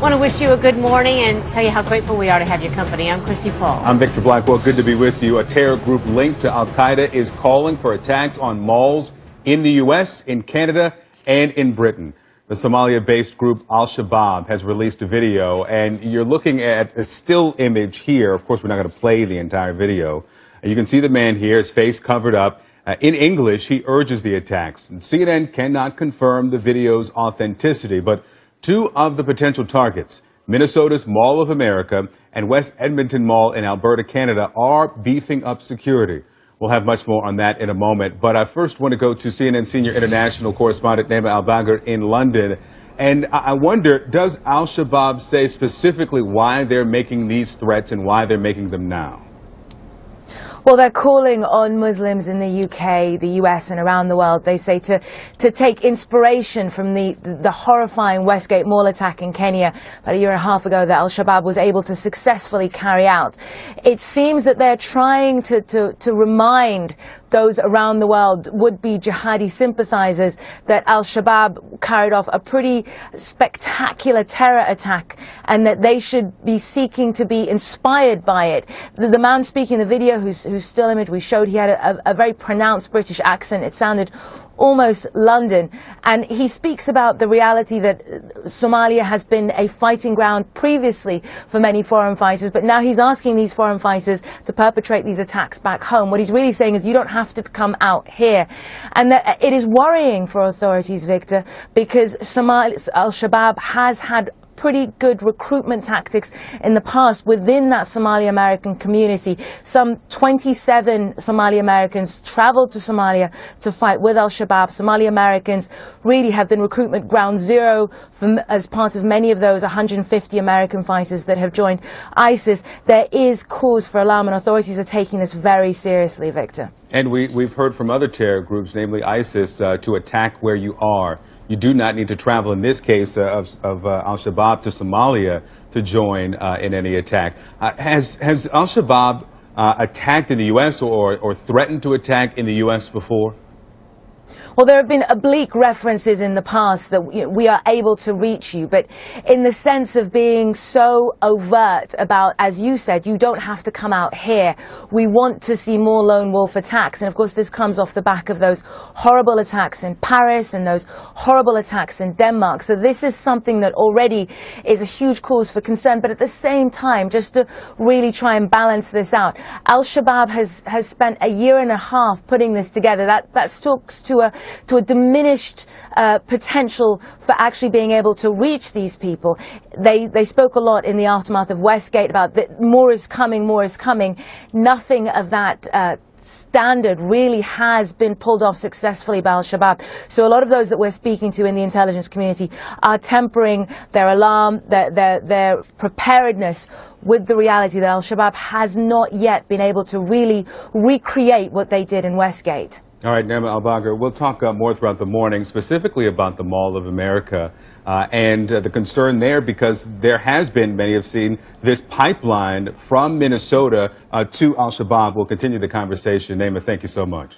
Want to wish you a good morning and tell you how grateful we are to have your company. I'm Christy Paul. I'm Victor Blackwell. Good to be with you. A terror group linked to Al-Qaeda is calling for attacks on malls in the U.S., in Canada, and in Britain. The Somalia-based group Al-Shabaab has released a video, and you're looking at a still image here. Of course, we're not going to play the entire video. You can see the man here, his face covered up. In English, he urges the attacks. And CNN cannot confirm the video's authenticity, but two of the potential targets, Minnesota's Mall of America and West Edmonton Mall in Alberta, Canada, are beefing up security. We'll have much more on that in a moment. But I first want to go to CNN senior international correspondent Naima Al-Bagher in London. And I wonder, does Al-Shabaab say specifically why they're making these threats and why they're making them now? Well, they're calling on Muslims in the UK, the US, and around the world, they say, to take inspiration from the horrifying Westgate Mall attack in Kenya about a year and a half ago that Al-Shabaab was able to successfully carry out. It seems that they're trying to remind those around the world, would-be jihadi sympathizers, that Al-Shabaab carried off a pretty spectacular terror attack and that they should be seeking to be inspired by it. The man speaking in the video, whose still image we showed, he had a very pronounced British accent. It sounded almost London, and he speaks about the reality that Somalia has been a fighting ground previously for many foreign fighters, but now he's asking these foreign fighters to perpetrate these attacks back home. What he's really saying is you don't have to come out here, and that it is worrying for authorities, Victor, because Al-Shabaab has had pretty good recruitment tactics in the past within that Somali American community. Some 27 Somali Americans traveled to Somalia to fight with Al-Shabaab. Somali Americans really have been recruitment ground zero as part of many of those 150 American fighters that have joined ISIS. There is cause for alarm, and authorities are taking this very seriously, Victor. And we've heard from other terror groups, namely ISIS, to attack where you are. You do not need to travel, in this case of Al-Shabaab, to Somalia to join in any attack. Has Al-Shabaab attacked in the U.S. or threatened to attack in the U.S. before? Well, there have been oblique references in the past that we are able to reach you, but in the sense of being so overt about, as you said, you don't have to come out here. We want to see more lone wolf attacks. And of course, this comes off the back of those horrible attacks in Paris and those horrible attacks in Denmark. So this is something that already is a huge cause for concern. But at the same time, just to really try and balance this out, Al-Shabaab has spent a year and a half putting this together. That talks to a diminished potential for actually being able to reach these people. They spoke a lot in the aftermath of Westgate about that more is coming, more is coming. Nothing of that standard really has been pulled off successfully by Al-Shabaab. So a lot of those that we're speaking to in the intelligence community are tempering their alarm, their preparedness with the reality that Al-Shabaab has not yet been able to really recreate what they did in Westgate. All right, Naima Al-Bagher, we'll talk more throughout the morning, specifically about the Mall of America and the concern there, because there has been, many have seen, this pipeline from Minnesota to Al-Shabaab. We'll continue the conversation. Naima, thank you so much.